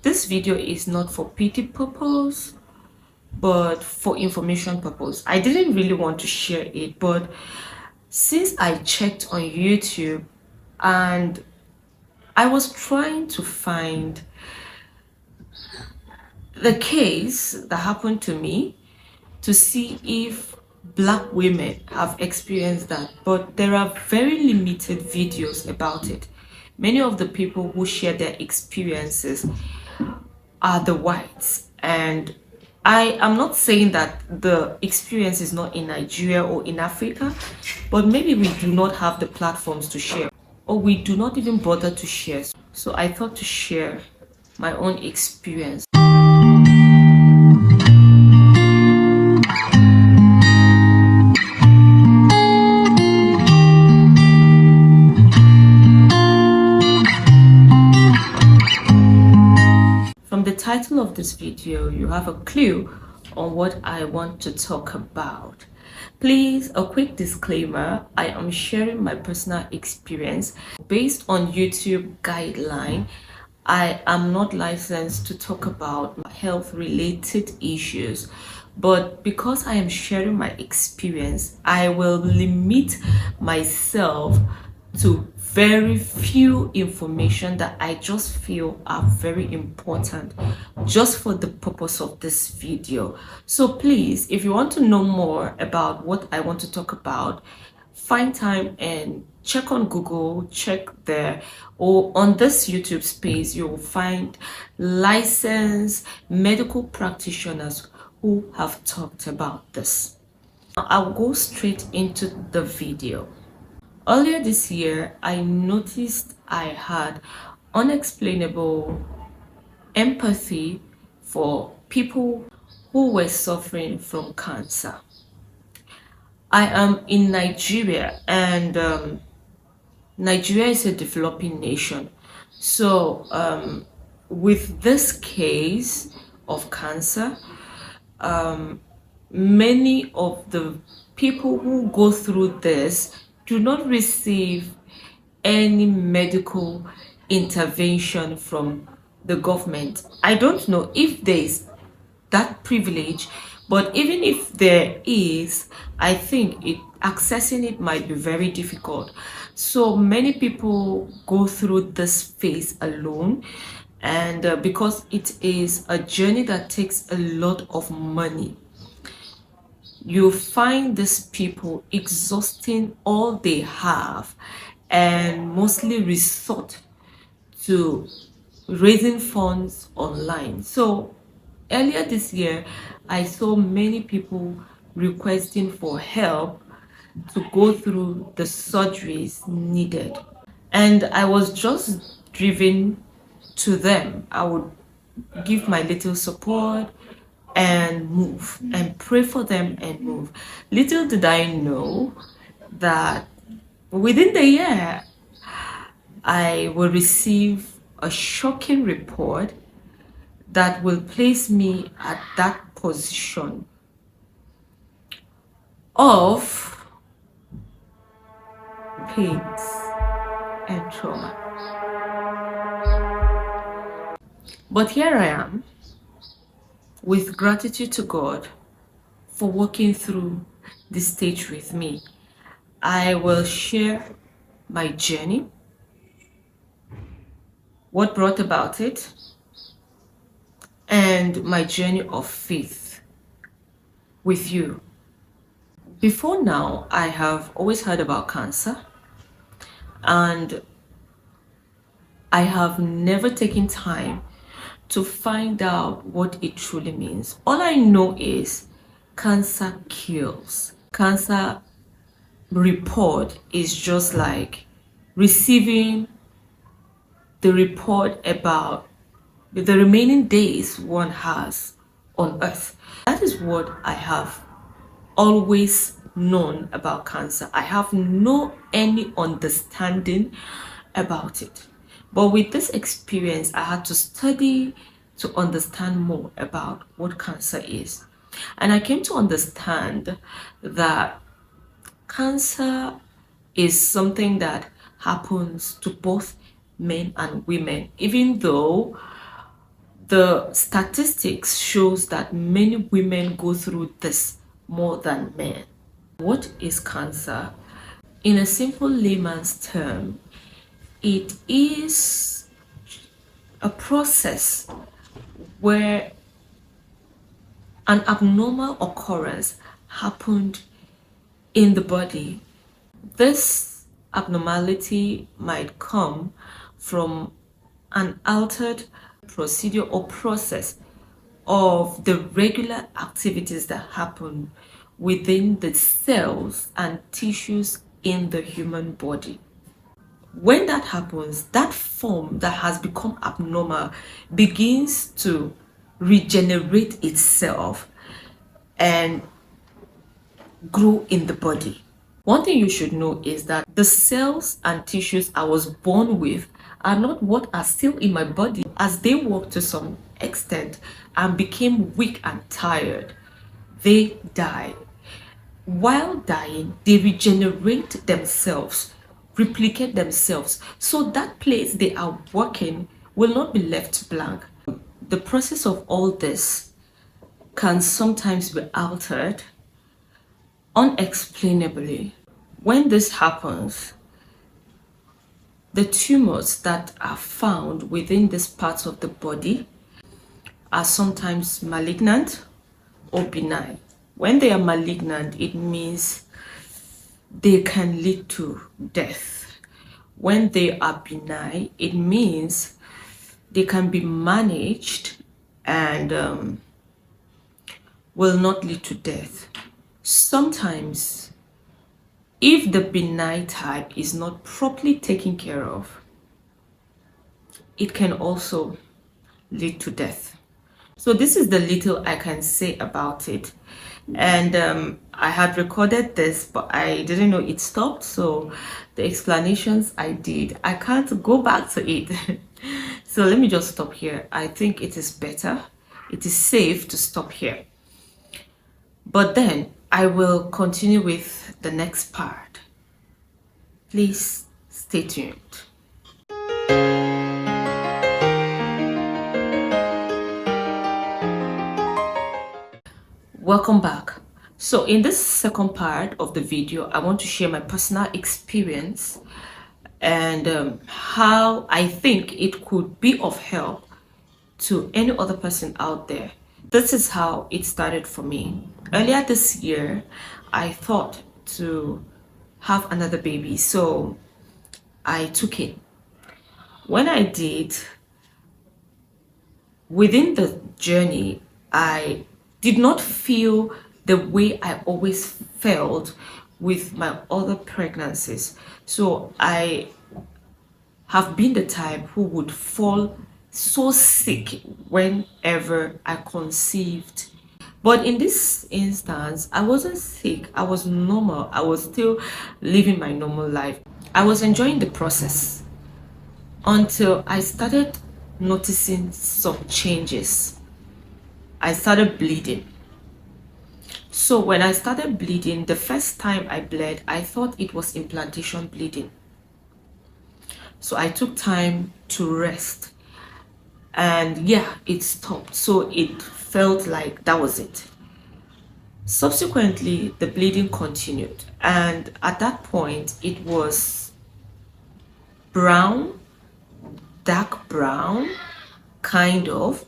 This video is not for pity purpose, but for information purpose. I didn't really want to share it, but since I checked on YouTube and I was trying to find the case that happened to me to see if black women have experienced that, but there are very limited videos about it. Many of the people who share their experiences are the whites, and I am not saying that the experience is not in Nigeria or in Africa, but maybe we do not have the platforms to share, or we do not even bother to share. So I thought to share my own experience. From the title of this video, you have a clue on what I want to talk about. Please, a quick disclaimer, I am sharing my personal experience based on YouTube guideline. I am not licensed to talk about health related issues, but because I am sharing my experience, I will limit myself to very few information that I just feel are very important just for the purpose of this video. So please, if you want to know more about what I want to talk about, find time and check on Google, check there, or on this YouTube space you will find licensed medical practitioners who have talked about this. I'll go straight into the video. Earlier this year, I noticed I had unexplainable empathy for people who were suffering from cancer. I am in Nigeria, and Nigeria is a developing nation. So with this case of cancer, many of the people who go through this do not receive any medical intervention from the government. I don't know if there is that privilege, but even if there is, I think accessing it might be very difficult. So many people go through this phase alone, and because it is a journey that takes a lot of money, you find these people exhausting all they have and mostly resort to raising funds online. So earlier this year, I saw many people requesting for help to go through the surgeries needed. And I was just driven to them. I would give my little support and move and pray for them and move. Little did I know that within the year I will receive a shocking report that will place me at that position of pains and trauma. But here I am, with gratitude to God for walking through this stage with me. I will share my journey, what brought about it, and my journey of faith with you. Before now, I have always heard about cancer, and I have never taken time to find out what it truly means. All I know is cancer kills. Cancer report is just like receiving the report about the remaining days one has on earth. That is what I have always known about cancer. I have no any understanding about it. But with this experience, I had to study to understand more about what cancer is. And I came to understand that cancer is something that happens to both men and women, even though The statistics shows that many women go through this more than men. What is cancer? In a simple layman's term, it is a process where an abnormal occurrence happened in the body. This abnormality might come from an altered procedure or process of the regular activities that happen within the cells and tissues in the human body. When that happens, that form that has become abnormal begins to regenerate itself and grow in the body. One thing you should know is that the cells and tissues I was born with are not what are still in my body. As they work to some extent and became weak and tired, they die. While dying, they regenerate themselves, replicate themselves, so that place they are working will not be left blank. The process of all this can sometimes be altered unexplainably. When this happens, the tumors that are found within these parts of the body are sometimes malignant or benign. When they are malignant, it means they can lead to death. When they are benign, it means they can be managed and will not lead to death. Sometimes, if the benign type is not properly taken care of, it can also lead to death. So this is the little I can say about it. And I had recorded this, but I didn't know it stopped. So the explanations I did, I can't go back to it. So let me just stop here. I think it is better. It is safe to stop here. But then I will continue with the next part. Please stay tuned. Welcome back. So in this second part of the video, I want to share my personal experience and how I think it could be of help to any other person out there. This is how it started for me. Earlier this year, I thought to have another baby, so I took it. When I did, within the journey, I did not feel the way I always felt with my other pregnancies. So I have been the type who would fall so sick whenever I conceived. But in this instance, I wasn't sick. I was normal. I was still living my normal life. I was enjoying the process until I started noticing some changes. I started bleeding. So when I started bleeding, the first time I bled, I thought it was implantation bleeding. So I took time to rest. And yeah, it stopped. So it felt like that was it. Subsequently, the bleeding continued. And at that point, it was brown, dark brown, kind of.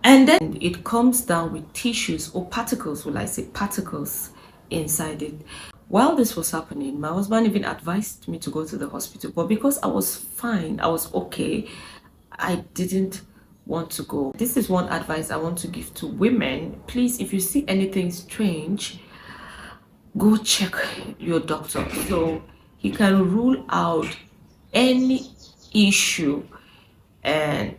And then it comes down with tissues or particles, will I say particles inside it. While this was happening, my husband even advised me to go to the hospital. But because I was fine, I was okay, I didn't want to go. This is one advice I want to give to women. Please, if you see anything strange, go check your doctor so he can rule out any issue and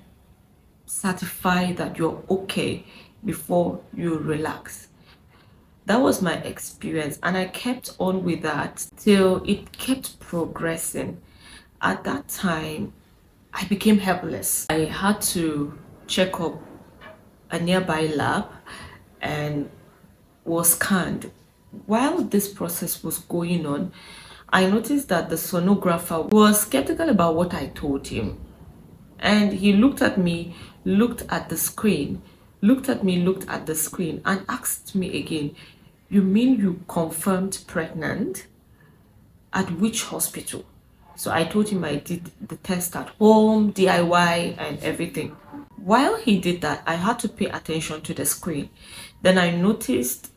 certify that you're okay before you relax. That was my experience, and I kept on with that till it kept progressing. At that time, I became helpless. I had to check up a nearby lab and was scanned. While this process was going on, I noticed that the sonographer was skeptical about what I told him. And he looked at me, looked at the screen, looked at me, looked at the screen, and asked me again, "You mean you confirmed pregnant? At which hospital?" So I told him I did the test at home, DIY, and everything. While he did that, I had to pay attention to the screen. Then I noticed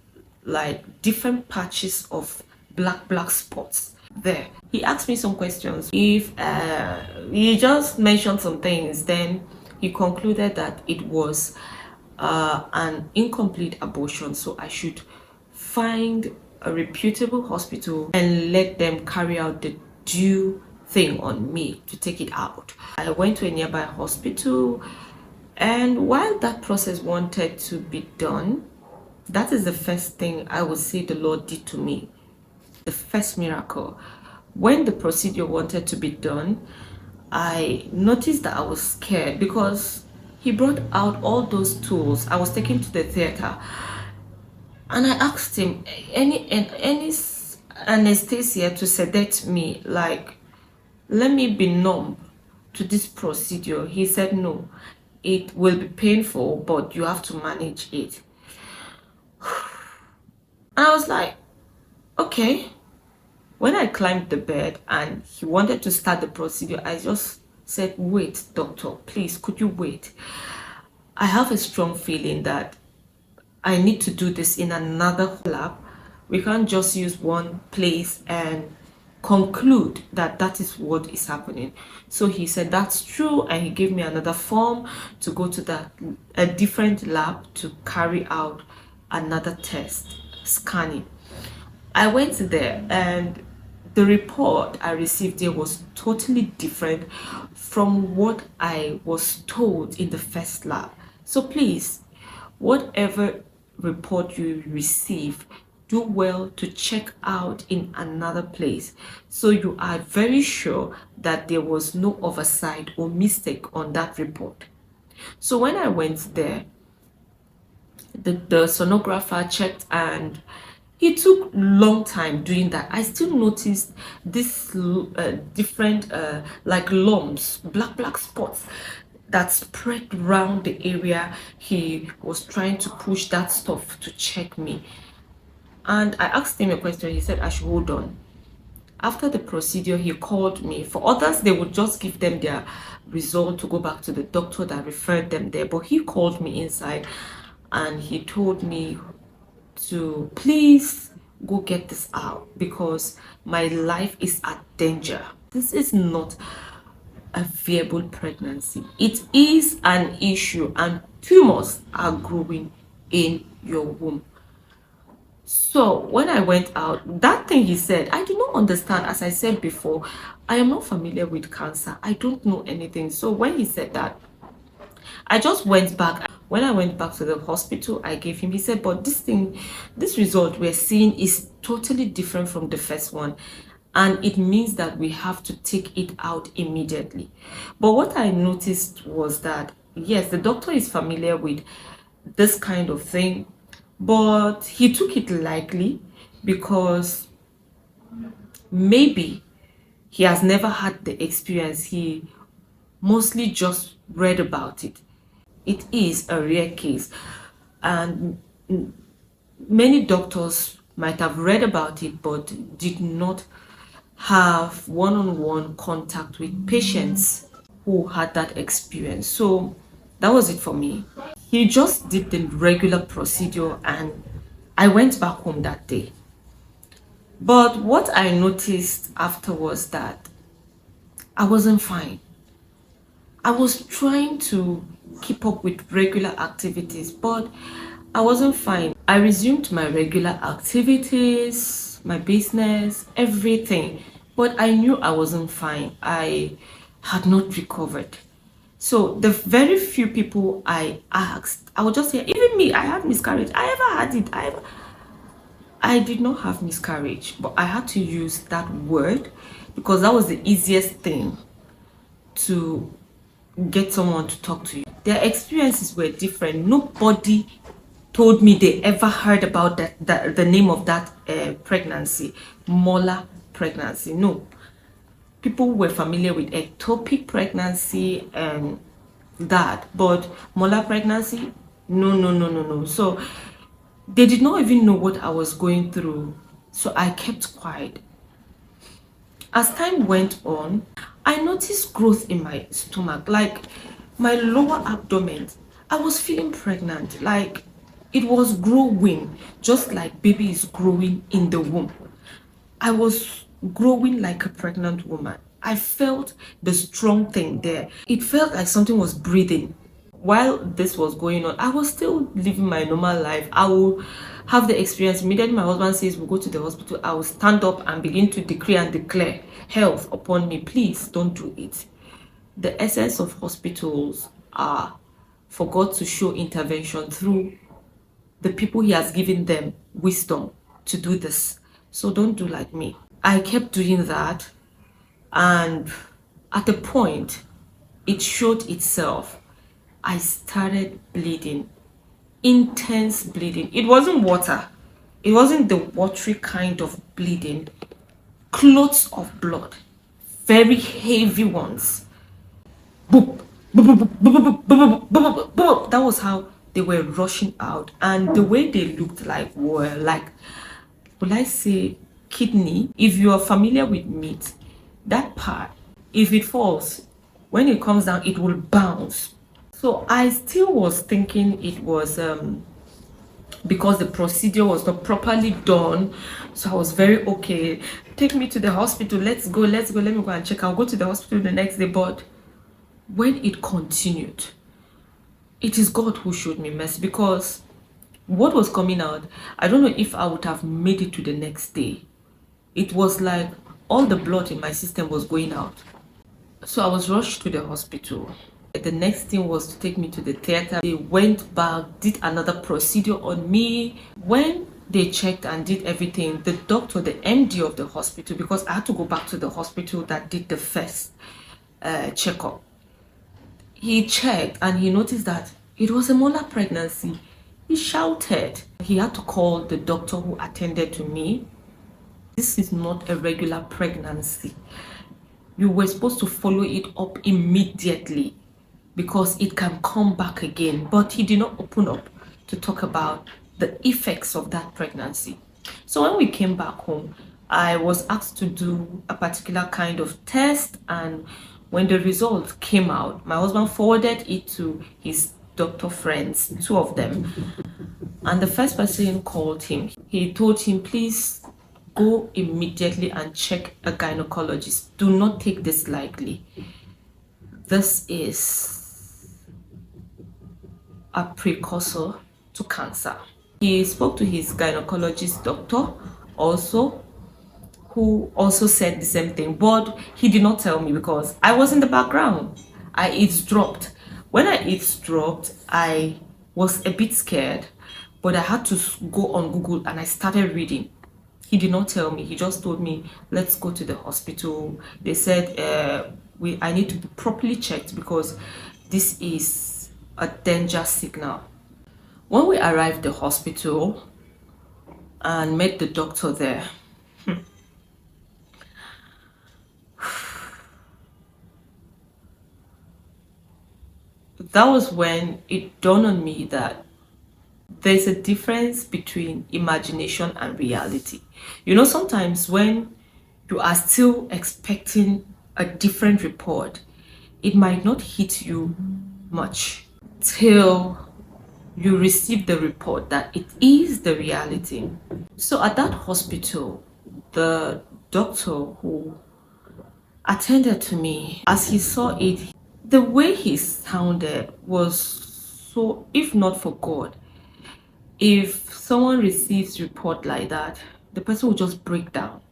like different patches of black spots there. He asked me some questions. If he just mentioned some things, then he concluded that it was an incomplete abortion, so I should find a reputable hospital and let them carry out the due thing on me to take it out. I went to a nearby hospital, and while that process wanted to be done, that is the first thing I would say the Lord did to me, the first miracle. When the procedure wanted to be done, I noticed that I was scared because he brought out all those tools. I was taken to the theater, and I asked him any anesthesia to sedate me, like let me be numb to this procedure. He said no, it will be painful, but you have to manage it. And I was like, okay. When I climbed the bed and he wanted to start the procedure, I just said, "Wait, doctor, please, could you wait? I have a strong feeling that I need to do this in another lab. We can't just use one place and conclude that that is what is happening." So he said, "That's true," and he gave me another form to go to a different lab to carry out another test, scanning. I went there, and the report I received there was totally different from what I was told in the first lab. So please, whatever report you receive, do well to check out in another place so you are very sure that there was no oversight or mistake on that report. So when I went there, the sonographer checked, and it took long time doing that. I still noticed this different like lumps, black spots that spread around the area he was trying to push that stuff to check me. And I asked him a question. He said I should hold on. After the procedure, he called me. For others, they would just give them their result to go back to the doctor that referred them there, but he called me inside and he told me to please go get this out because my life is at danger. This is not a viable pregnancy. It is an issue, and tumors are growing in your womb. So when I went out, that thing he said, I did not understand. As I said before, I am not familiar with cancer. I don't know anything. So when he said that, I just went back. When I went back to the hospital, I gave him, he said, "But this result we're seeing is totally different from the first one. And it means that we have to take it out immediately." But what I noticed was that, yes, the doctor is familiar with this kind of thing, but he took it lightly because maybe he has never had the experience. He mostly just read about it. It is a rare case, and many doctors might have read about it but did not have one-on-one contact with patients who had that experience. So that was it for me. He just did the regular procedure and I went back home that day. But what I noticed after was that I wasn't fine. I was trying to keep up with regular activities, but I wasn't fine. I resumed my regular activities, my business, everything, but I knew I wasn't fine. I had not recovered. So the very few people I asked, I would just say, even me, I had miscarriage. I ever had it. I did not have miscarriage, but I had to use that word because that was the easiest thing to get someone to talk to you. Their experiences were different. Nobody told me they ever heard about the name of that pregnancy, Molar pregnancy. No, people were familiar with ectopic pregnancy and that, but molar pregnancy, no, no, no, no, no. So they did not even know what I was going through, so I kept quiet. As time went on, I noticed growth in my stomach, like my lower abdomen. I was feeling pregnant, like it was growing, just like baby is growing in the womb. I was growing like a pregnant woman. I felt the strong thing there. It felt like something was breathing. While this was going on, I was still living my normal life. I will have the experience. Immediately my husband says we'll go to the hospital, I will stand up and begin to decree and declare health upon me. Please don't do it. The essence of hospitals are for God to show intervention through the people he has given them wisdom to do this. So don't do like me. I kept doing that, and at a point it showed itself. I started bleeding, intense bleeding. It wasn't water, it wasn't the watery kind of bleeding, clots of blood, very heavy ones. Boop, boop, boop, boop, boop, boop, boop, boop, boop, boop. That was how they were rushing out, and the way they looked like were like, will I say, kidney. If you are familiar with meat, that part, if it falls, when it comes down, it will bounce. So I still was thinking it was because the procedure was not properly done. So I was very okay. Take me to the hospital. Let's go. Let me go and check. I'll go to the hospital the next day. But when it continued, it is God who showed me mercy, because what was coming out, I don't know if I would have made it to the next day. It was like all the blood in my system was going out. So I was rushed to the hospital. The next thing was to take me to the theater. They went back, did another procedure on me. When they checked and did everything, the doctor, the MD of the hospital, because I had to go back to the hospital that did the first checkup, he checked and he noticed that it was a molar pregnancy. He shouted. He had to call the doctor who attended to me. This is not a regular pregnancy. You were supposed to follow it up immediately because it can come back again. But he did not open up to talk about the effects of that pregnancy. So when we came back home, I was asked to do a particular kind of test, and when the result came out, my husband forwarded it to his doctor friends, two of them, and the first person called him. He told him, please go immediately and check a gynecologist. Do not take this lightly. This is a precursor to cancer. He spoke to his gynecologist doctor also, who also said the same thing, but he did not tell me because I was in the background. I eavesdropped. When I eavesdropped, I was a bit scared, but I had to go on Google and I started reading. He did not tell me. He just told me, let's go to the hospital. They said I need to be properly checked because this is a danger signal. When we arrived at the hospital and met the doctor there, that was when it dawned on me that there's a difference between imagination and reality. You know, sometimes when you are still expecting a different report, it might not hit you much till you receive the report that it is the reality. So at that hospital, the doctor who attended to me, as he saw it, the way he sounded was so, if not for God, if someone receives report like that, the person will just break down.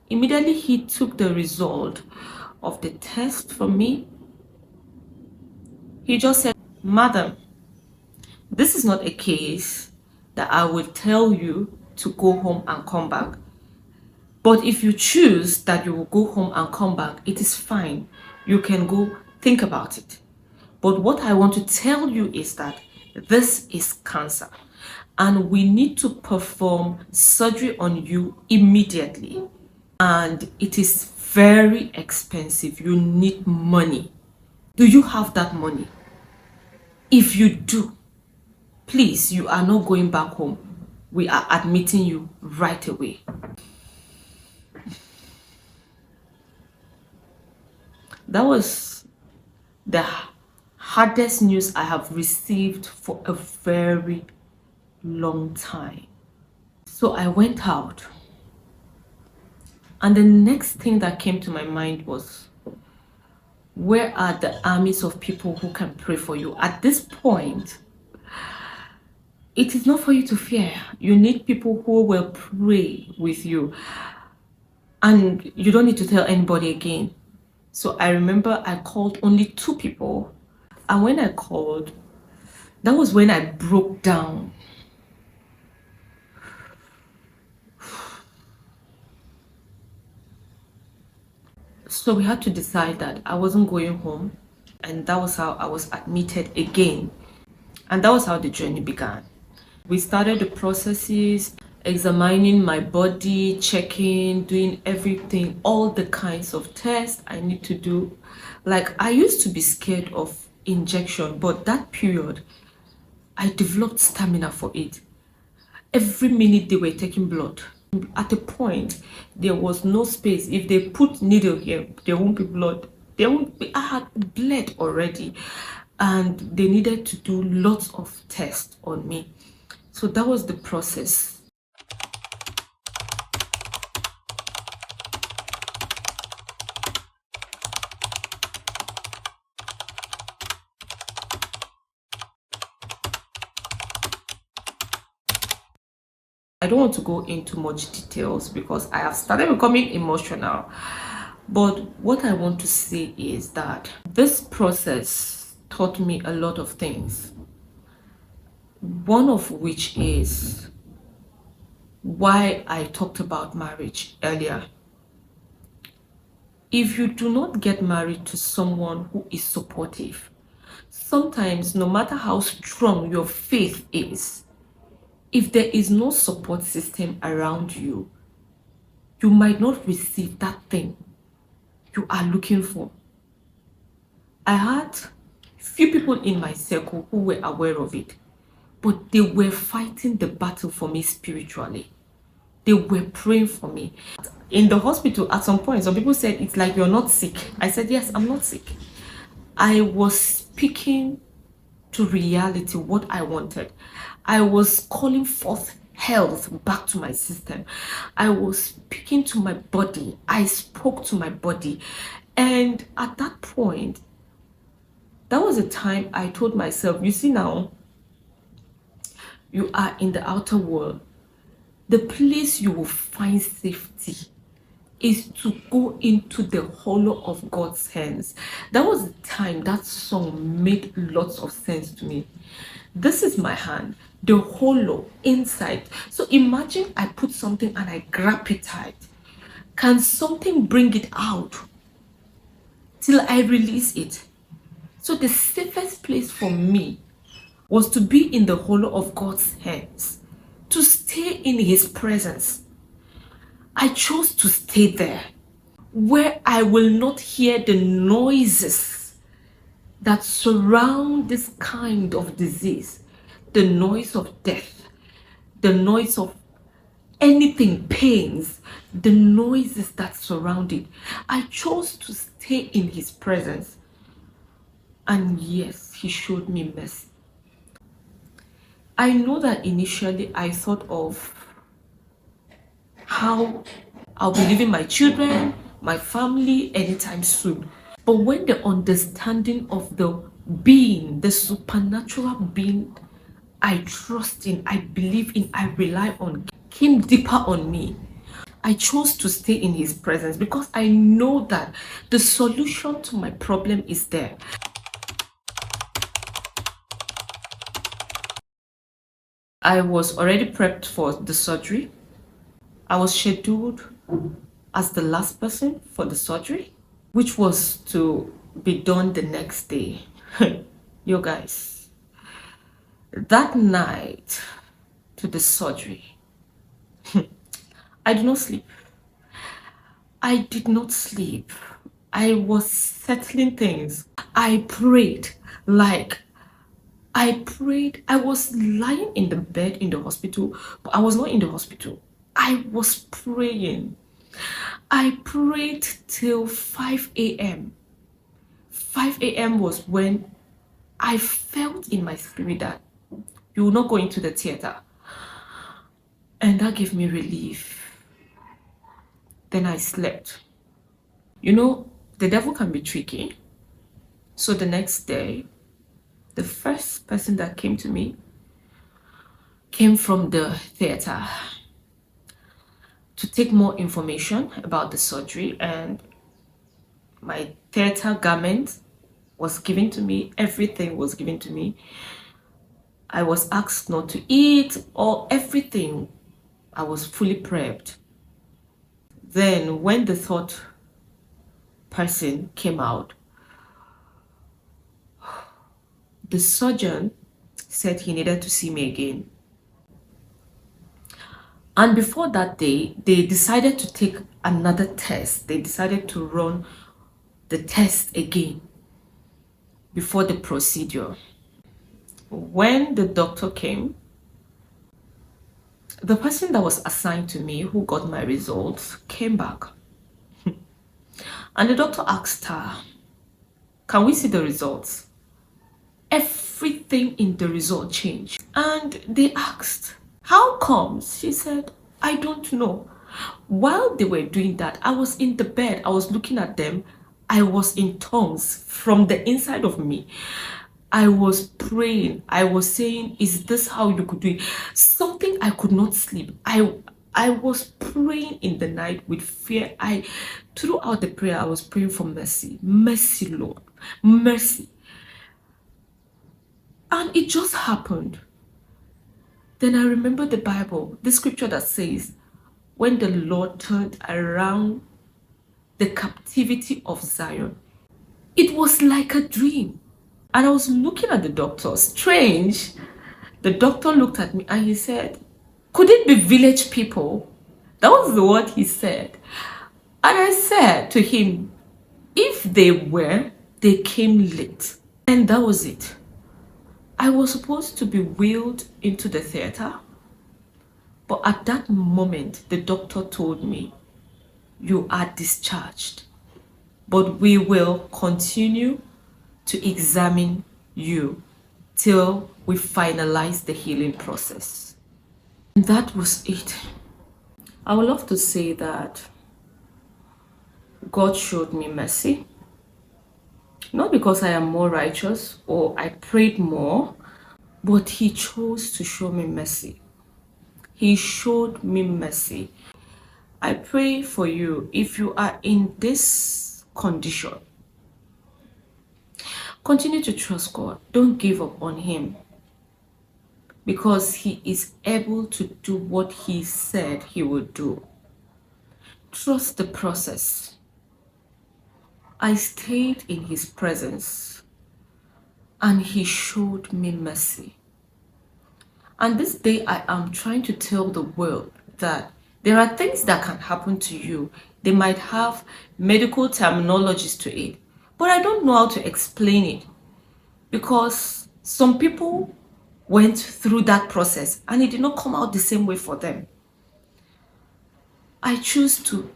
Immediately he took the result of the test from me. He just said, madam, this is not a case that I will tell you to go home and come back. But if you choose that you will go home and come back, it is fine. You can go think about it. But what I want to tell you is that this is cancer, and we need to perform surgery on you immediately. And it is very expensive. You need money. Do you have that money? If you do, please, you are not going back home. We are admitting you right away. That was the hardest news I have received for a very long time. So I went out, and the next thing that came to my mind was, where are the armies of people who can pray for you? At this point, it is not for you to fear. You need people who will pray with you, and you don't need to tell anybody again. So I remember I called only 2 people, and when I called, that was when I broke down. So we had to decide that I wasn't going home, and that was how I was admitted again. And that was how the journey began. We started the processes, examining my body, checking, doing everything, all the kinds of tests I need to do. Like, I used to be scared of injection, but that period, I developed stamina for it. Every minute they were taking blood. At a point, there was no space. If they put needle here, there won't be blood. There won't be, I had bled already. And they needed to do lots of tests on me. So that was the process. I don't want to go into much details because I have started becoming emotional. But what I want to say is that this process taught me a lot of things. One of which is why I talked about marriage earlier. If you do not get married to someone who is supportive, sometimes no matter how strong your faith is, if there is no support system around you, you might not receive that thing you are looking for. I had few people in my circle who were aware of it, but they were fighting the battle for me spiritually. They were praying for me. In the hospital, at some point, some people said, it's like you're not sick. I said, yes, I'm not sick. I was speaking to reality what I wanted. I was calling forth health back to my system. I was speaking to my body. I spoke to my body. And at that point, that was a time I told myself, you see now, you are in the outer world. The place you will find safety is to go into the hollow of God's hands. That was the time that song made lots of sense to me. This is my hand, the hollow inside. So imagine I put something and I grab it tight. Can something bring it out till I release it? So the safest place for me was to be in the hollow of God's hands, to stay in his presence. I chose to stay there, where I will not hear the noises that surround this kind of disease, the noise of death, the noise of anything, pains, the noises that surround it. I chose to stay in his presence. And yes, he showed me mercy. I know that initially I thought of how I'll be leaving my children, my family anytime soon. But when the understanding of the being, the supernatural being I trust in, I believe in, I rely on, came deeper on me, I chose to stay in his presence because I know that the solution to my problem is there. I was already prepped for the surgery. I was scheduled as the last person for the surgery, which was to be done the next day. You guys, that night to the surgery, I did not sleep. I did not sleep. I was settling things. I prayed. Like, I prayed. I was lying in the bed in the hospital, but I was not in the hospital. I was praying. I prayed till 5 a.m. 5 a.m. was when I felt in my spirit that you will not go into the theater. And that gave me relief. Then I slept. You know, the devil can be tricky. So the next day, the first person that came to me came from the theater to take more information about the surgery, and my theater garment was given to me. Everything was given to me. I was asked not to eat or everything. I was fully prepped. Then when the third person came out, the surgeon said he needed to see me again. And before that day, they decided to take another test. They decided to run the test again before the procedure. When the doctor came, the person that was assigned to me who got my results came back. And the doctor asked her, "Can we see the results?" Everything in the result changed. And they asked, "How comes?" She said, "I don't know." While they were doing that, I was in the bed. I was looking at them. I was in tongues from the inside of me. I was praying. I was saying, "Is this how you could do it?" Something I could not sleep. I was praying in the night with fear. Throughout the prayer, I was praying for mercy. Mercy, Lord. Mercy. And it just happened. Then I remember the Bible, the scripture that says, when the Lord turned around the captivity of Zion, it was like a dream. And I was looking at the doctor. Strange. The doctor looked at me and he said, "Could it be village people?" That was the word he said. And I said to him, "If they were, they came late." And that was it. I was supposed to be wheeled into the theater. But at that moment, the doctor told me, "You are discharged, but we will continue to examine you till we finalize the healing process." And that was it. I would love to say that God showed me mercy, not because I am more righteous or I prayed more, but He chose to show me mercy. He showed me mercy. I pray for you, if you are in this condition, continue to trust God. Don't give up on Him, because He is able to do what He said He would do. Trust the process. I stayed in His presence and He showed me mercy. And this day I am trying to tell the world that there are things that can happen to you. They might have medical terminologies to it, but I don't know how to explain it, because some people went through that process and it did not come out the same way for them. I choose to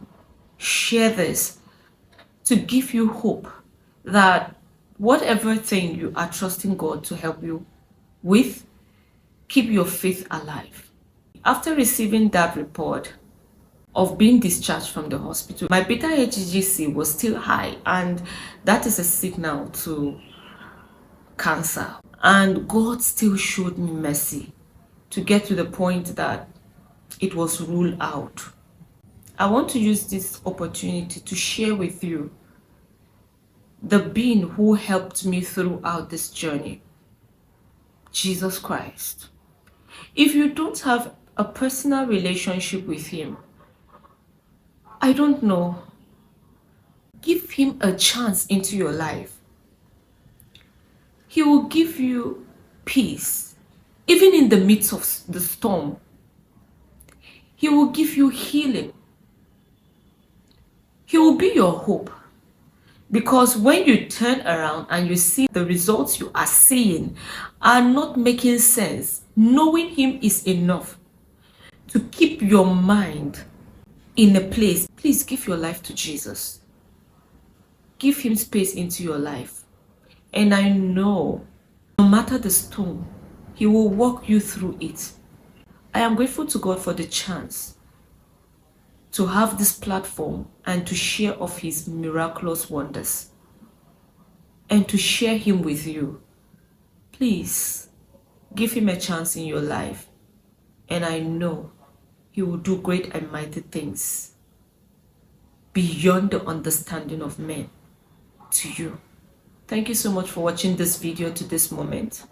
share this to give you hope that whatever thing you are trusting God to help you with, keep your faith alive. After receiving that report of being discharged from the hospital, my beta HGC was still high, and that is a signal to cancer. And God still showed me mercy to get to the point that it was ruled out. I want to use this opportunity to share with you the being who helped me throughout this journey, Jesus Christ. If you don't have a personal relationship with Him, I don't know, give Him a chance into your life. He will give you peace, even in the midst of the storm. He will give you healing. He will be your hope. Because when you turn around and you see the results you are seeing are not making sense, knowing him is enough to keep your mind in a place. Please give your life to Jesus. Give him space into your life. And I know, no matter the storm, he will walk you through it. I am grateful to God for the chance to have this platform and to share of his miraculous wonders and to share him with you. Please give him a chance in your life, and I know he will do great and mighty things beyond the understanding of men to you. Thank you so much for watching this video to this moment.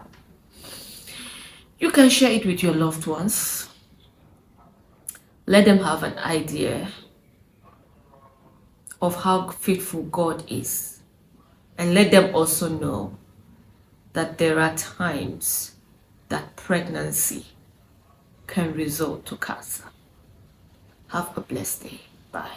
You can share it with your loved ones. Let them have an idea of how faithful God is, and let them also know that there are times that pregnancy can result to cancer. Have a blessed day. Bye.